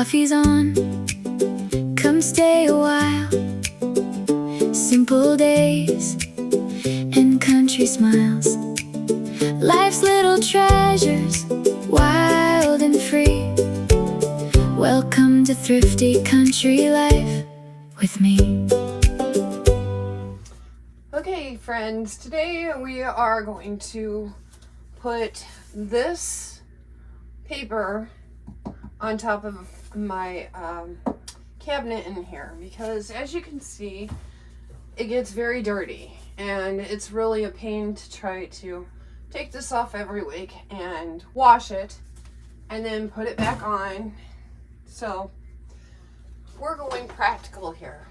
coffee's on, come stay a while. Simple days and country smiles, life's little treasures, wild and free. Welcome to Thrifty Country Life with me. Okay friends, today we are going to put this paper on top of my cabinet in here, because as you can see it gets very dirty and it's really a pain to try to take this off every week and wash it and then put it back on. So we're going practical here.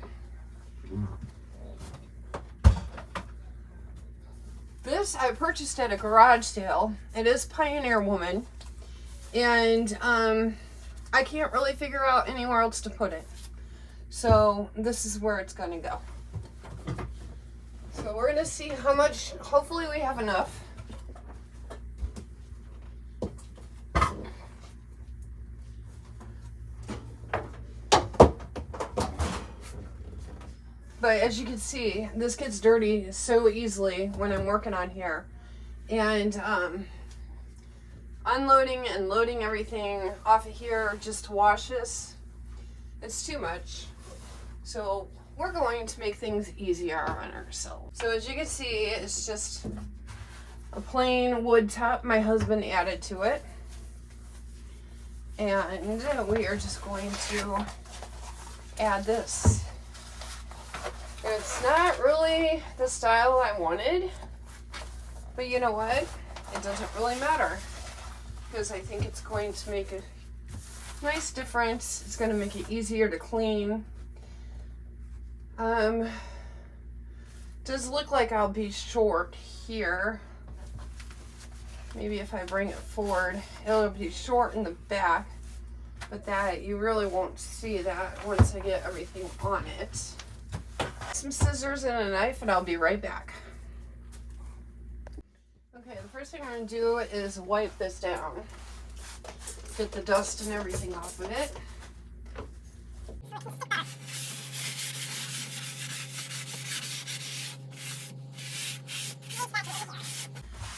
This I purchased at a garage sale. It is Pioneer Woman, and I can't really figure out anywhere else to put it. So this is where it's gonna go. So we're gonna see how much, hopefully we have enough. But as you can see, this gets dirty so easily when I'm working on here. And unloading and loading everything off of here just to wash this, it's too much. So we're going to make things easier on ourselves. So as you can see, it's just a plain wood top my husband added to it. And we are just going to add this. It's not really the style I wanted, but you know what? It doesn't really matter, because I think it's going to make a nice difference. It's going to make it easier to clean. Does look like I'll be short here. Maybe if I bring it forward, it'll be short in the back, but that you really won't see that once I get everything on it. Some scissors and a knife and I'll be right back. Okay, the first thing I'm going to do is wipe this down. Get the dust and everything off of it.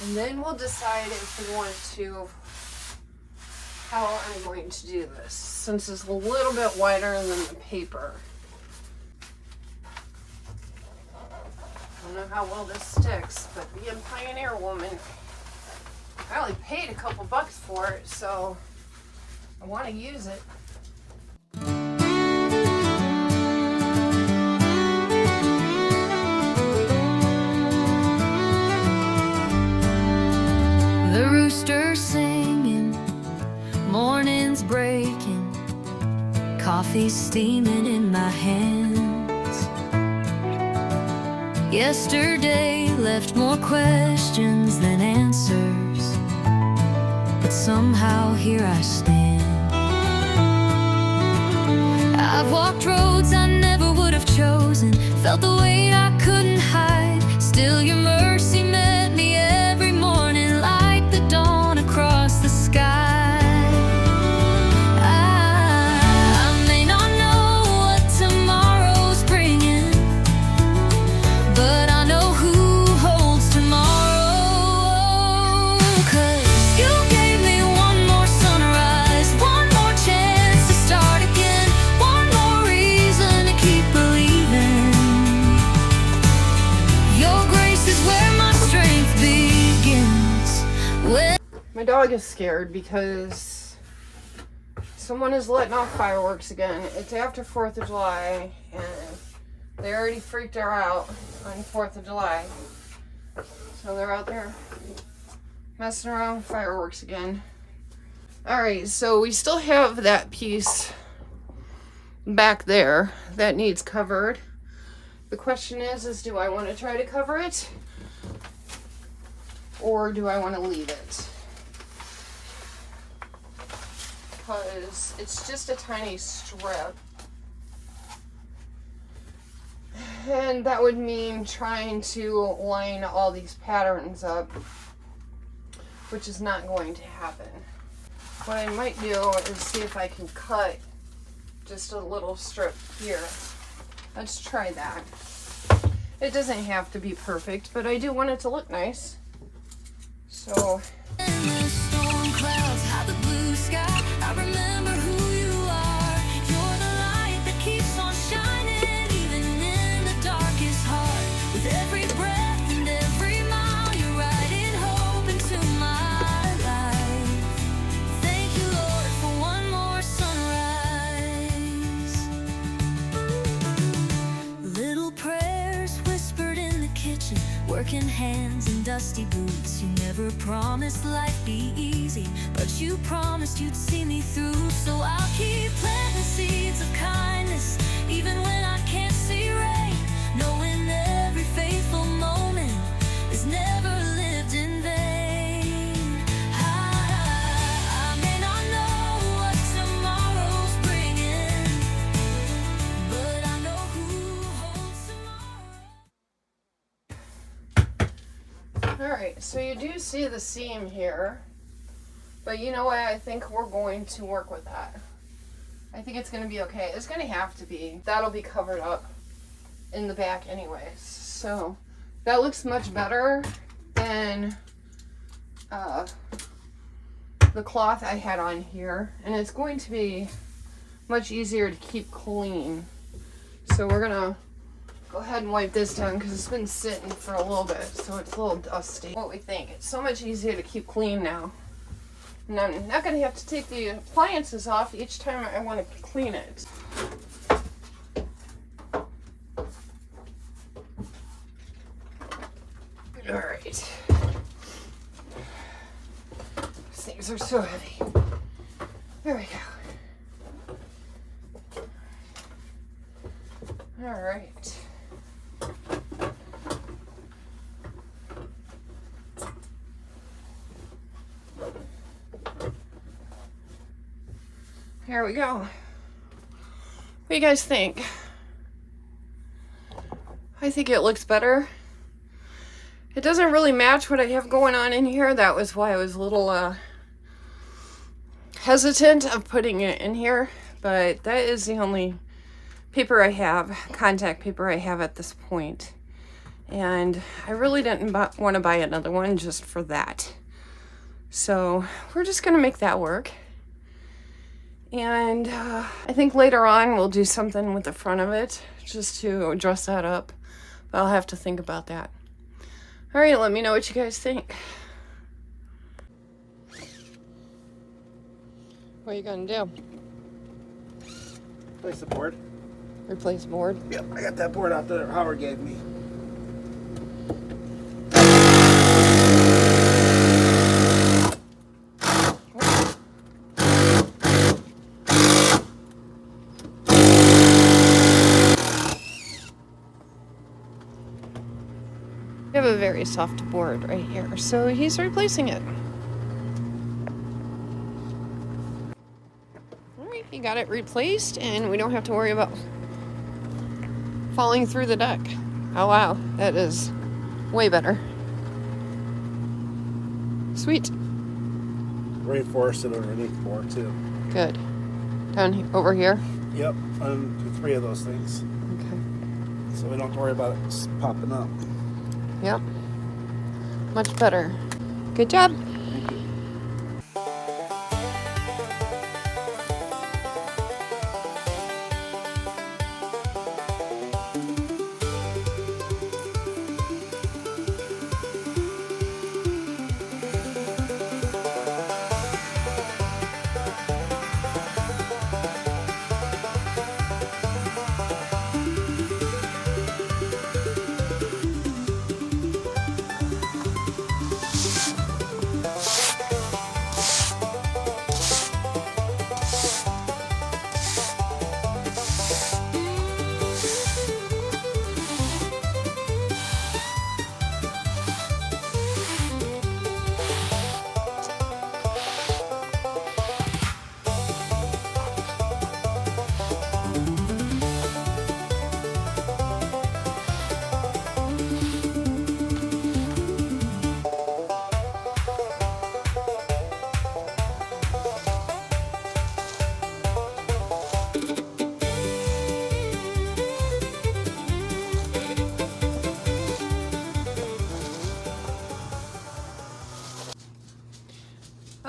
And then we'll decide if we want to, how I'm going to do this, since it's a little bit wider than the paper. I don't know how well this sticks, but being Pioneer Woman, I only paid a couple bucks for it, so I want to use it. The rooster's singing, morning's breaking, coffee's steaming in my hands. Yesterday left more questions than answers, but somehow here I stand. I've walked roads I never would have chosen, felt the weight I couldn't hide. Still your mercy met me every morning like the dawn across the sky. I may not know what tomorrow's bringing, but I know who holds tomorrow. 'Cause you gave me one more sunrise, one more chance to start again, one more reason to keep believing. Your grace is where my strength begins. My dog is scared because someone is letting off fireworks again. It's after 4th of July and they already freaked her out on 4th of July. So they're out there messing around with fireworks again. Alright, so we still have that piece back there that needs covered. The question is do I want to try to cover it? Or do I want to leave it? Because it's just a tiny strip. And that would mean trying to line all these patterns up, which is not going to happen. What I might do is see if I can cut just a little strip here. Let's try that. It doesn't have to be perfect, but I do want it to look nice. So Endless storm clouds hide the blue sky. I remember who you are. You're the light that keeps on shining, even in the darkest heart. With every breath and every mile, you're riding hope into my life. Thank you, Lord, for one more sunrise. Little prayers whispered in the kitchen, working hands and dusty boots. You never promised life be easy, but you promised you'd see me through. So I'll keep planting seeds of kindness, even when I can't see rain, knowing every faithful moment is never lived in vain. I may not know what tomorrow's bringing, but I know who holds tomorrow. alright, so you do see the seam here, but you know what, I think we're going to work with that. I think it's going to be okay. It's going to have to be. That'll be covered up in the back anyways. So that looks much better than the cloth I had on here, and it's going to be much easier to keep clean. So we're going to go ahead and wipe this down because it's been sitting for a little bit, so it's a little dusty. What we think, it's so much easier to keep clean now. And I'm not going to have to take the appliances off each time I want to clean it. Alright. These things are so heavy. There we go. Alright. Here we go. What do you guys think? I think it looks better. It doesn't really match what I have going on in here. That was why I was a little hesitant of putting it in here. But that is the only paper I have, contact paper I have at this point. And I really didn't want to buy another one just for that. So we're just going to make that work. And I think later on we'll do something with the front of it just to dress that up. But I'll have to think about that. All right, let me know what you guys think. What are you gonna do? Replace the board. Replace board? Yep, I got that board out there Howard gave me. We have a very soft board right here, so he's replacing it. Alright, he got it replaced, and we don't have to worry about falling through the deck. Oh wow, that is way better. Sweet. Reinforced it underneath the board too. Good. Over here? Yep, on 3 of those things. Okay. So we don't have to worry about it popping up. Yep. Much better. Good job. Thank you.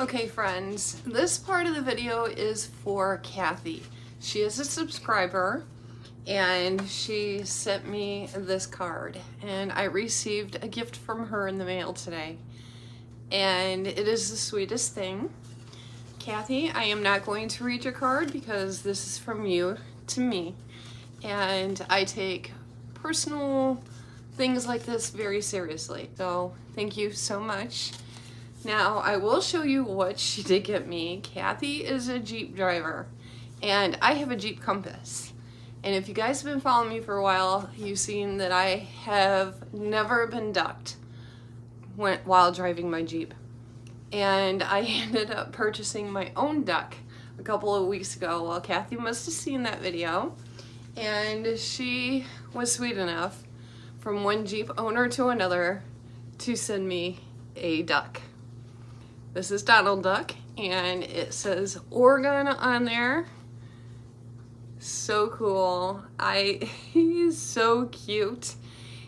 Okay friends, this part of the video is for Kathy. She is a subscriber and she sent me this card and I received a gift from her in the mail today. And it is the sweetest thing. Kathy, I am not going to read your card because this is from you to me. And I take personal things like this very seriously. So thank you so much. Now, I will show you what she did get me. Kathy is a Jeep driver, and I have a Jeep Compass. And if you guys have been following me for a while, you've seen that I have never been ducked while driving my Jeep. And I ended up purchasing my own duck a couple of weeks ago. Well, Kathy must have seen that video, and she was sweet enough from one Jeep owner to another to send me a duck. This is Donald Duck, and it says Oregon on there. So cool. He's so cute,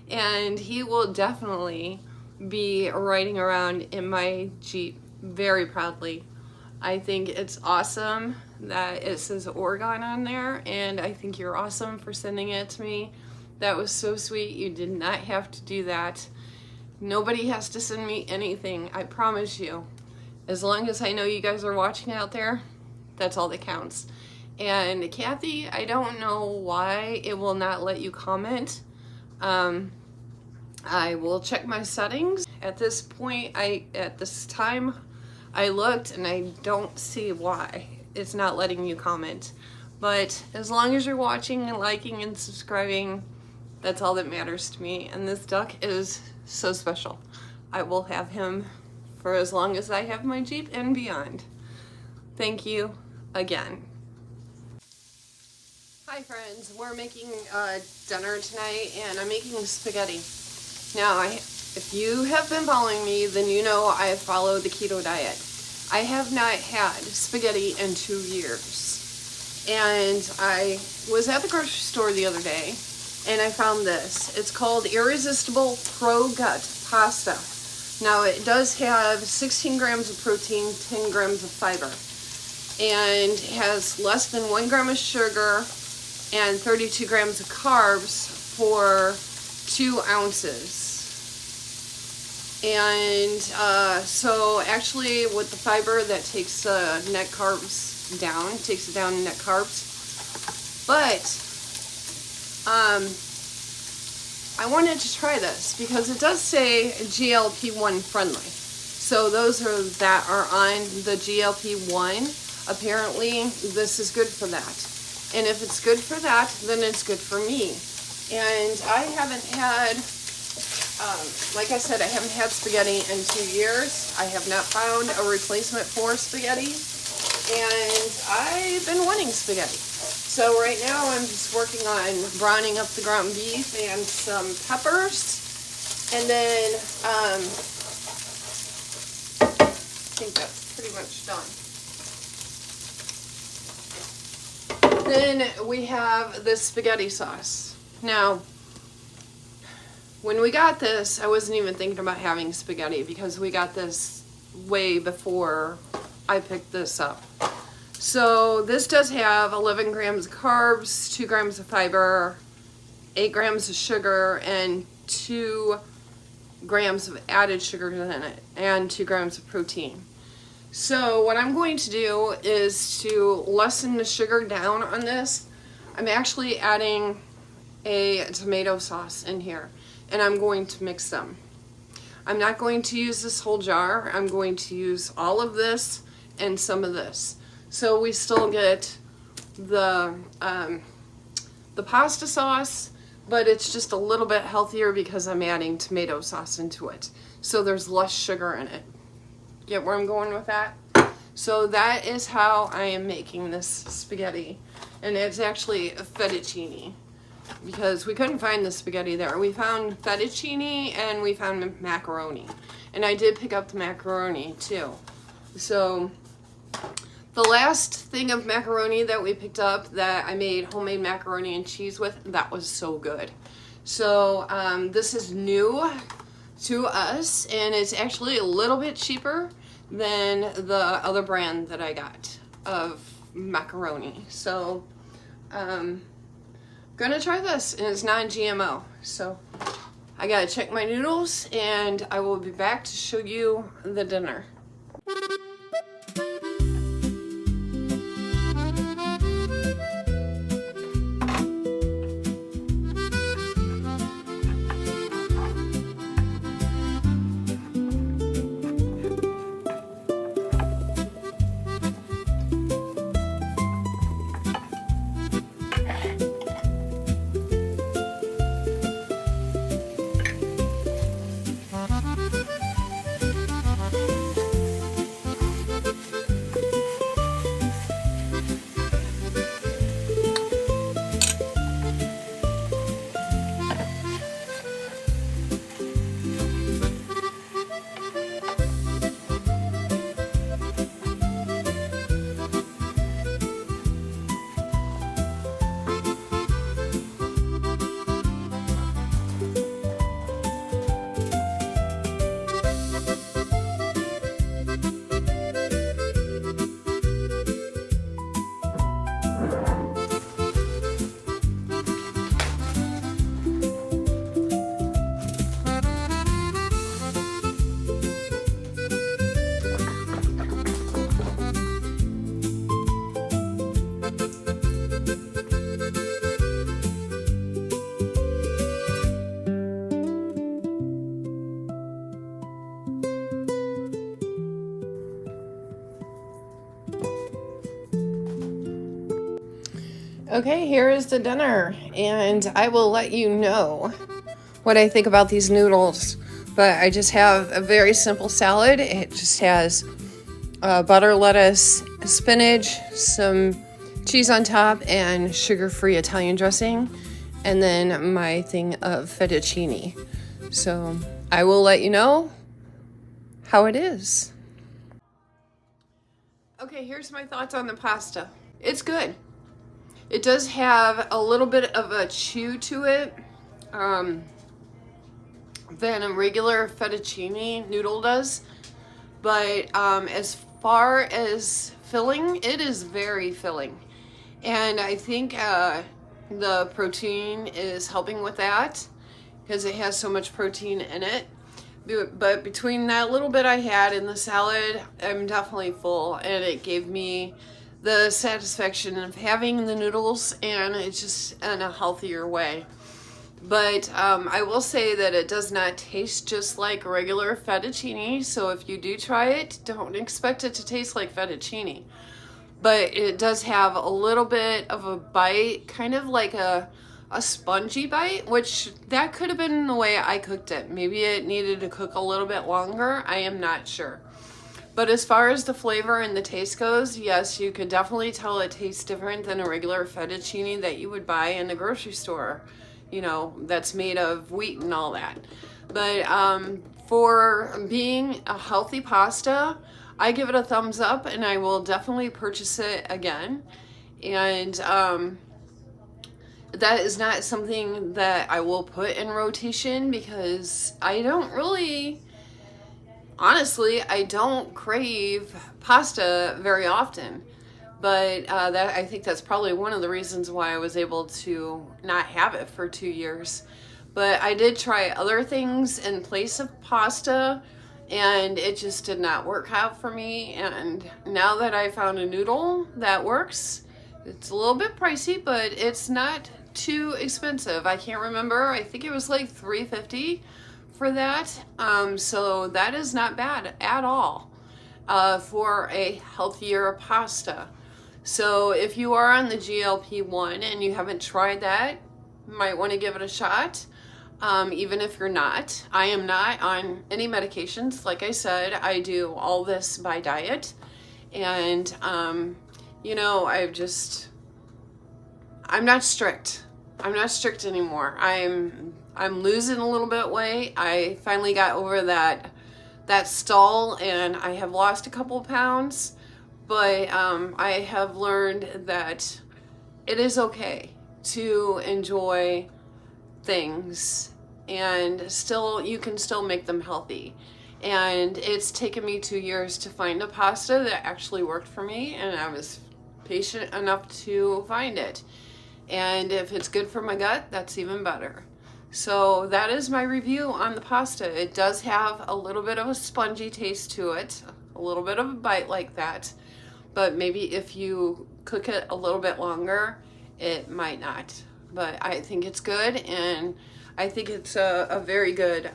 and he will definitely be riding around in my Jeep very proudly. I think it's awesome that it says Oregon on there, and I think you're awesome for sending it to me. That was so sweet. You did not have to do that. Nobody has to send me anything, I promise you. As long as I know you guys are watching out there, that's all that counts. And Kathy, I don't know why it will not let you comment. I will check my settings. At this point, at this time, I looked and I don't see why it's not letting you comment. But as long as you're watching and liking and subscribing, that's all that matters to me. And this duck is so special. I will have him for as long as I have my Jeep and beyond. Thank you again. Hi friends, we're making dinner tonight and I'm making spaghetti. Now, if you have been following me, then you know I follow the keto diet. I have not had spaghetti in 2 years. And I was at the grocery store the other day and I found this. It's called Irresistible Pro Gut Pasta. Now it does have 16 grams of protein, 10 grams of fiber, and has less than 1 gram of sugar and 32 grams of carbs for 2 ounces. And so actually with the fiber that takes net carbs down, takes it down in net carbs. But I wanted to try this because it does say GLP-1 friendly. So those that are on the GLP-1, apparently this is good for that. And if it's good for that, then it's good for me. And I haven't had, like I said, I haven't had spaghetti in 2 years. I have not found a replacement for spaghetti. And I've been wanting spaghetti. So right now I'm just working on browning up the ground beef and some peppers. And then I think that's pretty much done. Then we have this spaghetti sauce. Now, when we got this, I wasn't even thinking about having spaghetti because we got this way before I picked this up. So this does have 11 grams of carbs, 2 grams of fiber, 8 grams of sugar, and 2 grams of added sugar in it, and 2 grams of protein. So what I'm going to do is to lessen the sugar down on this. I'm actually adding a tomato sauce in here, and I'm going to mix them. I'm not going to use this whole jar. I'm going to use all of this and some of this. So we still get the pasta sauce, but it's just a little bit healthier because I'm adding tomato sauce into it. So there's less sugar in it. Get where I'm going with that? So that is how I am making this spaghetti. And it's actually a fettuccine because we couldn't find the spaghetti there. We found fettuccine and we found macaroni. And I did pick up the macaroni too. So the last thing of macaroni that we picked up that I made homemade macaroni and cheese with, that was so good. So this is new to us and it's actually a little bit cheaper than the other brand that I got of macaroni. So gonna try this, and it's non-GMO. So I gotta check my noodles, and I will be back to show you the dinner. Okay, here is the dinner, and I will let you know what I think about these noodles. But I just have a very simple salad. It just has butter, lettuce, spinach, some cheese on top, and sugar-free Italian dressing, and then my thing of fettuccine. So I will let you know how it is. Okay, here's my thoughts on the pasta. It's good. It does have a little bit of a chew to it than a regular fettuccine noodle does. But as far as filling, it is very filling. And I think the protein is helping with that because it has so much protein in it. But between that little bit I had in the salad, I'm definitely full, and it gave me the satisfaction of having the noodles, and it's just in a healthier way. But I will say that it does not taste just like regular fettuccine, so if you do try it, don't expect it to taste like fettuccine. But it does have a little bit of a bite, kind of like a spongy bite, which that could have been the way I cooked it. Maybe it needed to cook a little bit longer, I am not sure. But as far as the flavor and the taste goes, yes, you could definitely tell it tastes different than a regular fettuccine that you would buy in the grocery store, you know, that's made of wheat and all that. But for being a healthy pasta, I give it a thumbs up, and I will definitely purchase it again. And that is not something that I will put in rotation because I don't really... Honestly, I don't crave pasta very often, but I think that's probably one of the reasons why I was able to not have it for 2 years. But I did try other things in place of pasta, and it just did not work out for me. And now that I found a noodle that works, it's a little bit pricey, but it's not too expensive. I can't remember. I think it was like $3.50 for that. So that is not bad at all for a healthier pasta. So if you are on the GLP-1 and you haven't tried that, you might want to give it a shot. Even if you're not. I am not on any medications. Like I said, I do all this by diet. And, you know, I'm not strict. I'm not strict anymore. I'm losing a little bit weight. I finally got over that stall, and I have lost a couple pounds, but I have learned that it is okay to enjoy things, and you can still make them healthy. And it's taken me 2 years to find a pasta that actually worked for me, and I was patient enough to find it. And if it's good for my gut, that's even better. So that is my review on the pasta. It does have a little bit of a spongy taste to it, a little bit of a bite like that, but maybe if you cook it a little bit longer, it might not. But I think it's good, and I think it's a very good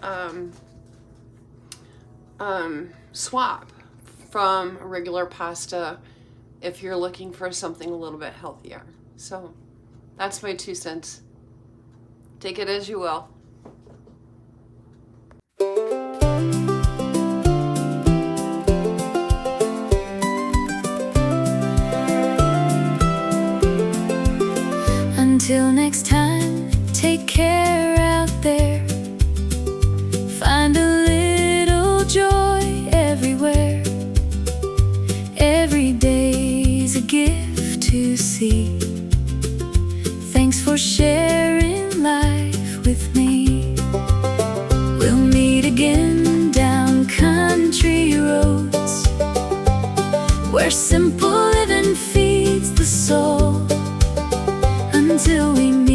swap from regular pasta if you're looking for something a little bit healthier. So that's my 2 cents. Take it as you will. Until next time, take care out there. Find a little joy everywhere. Every day's a gift to see. Thanks for sharing life with me. We'll meet again down country roads, where simple living feeds the soul. Until we meet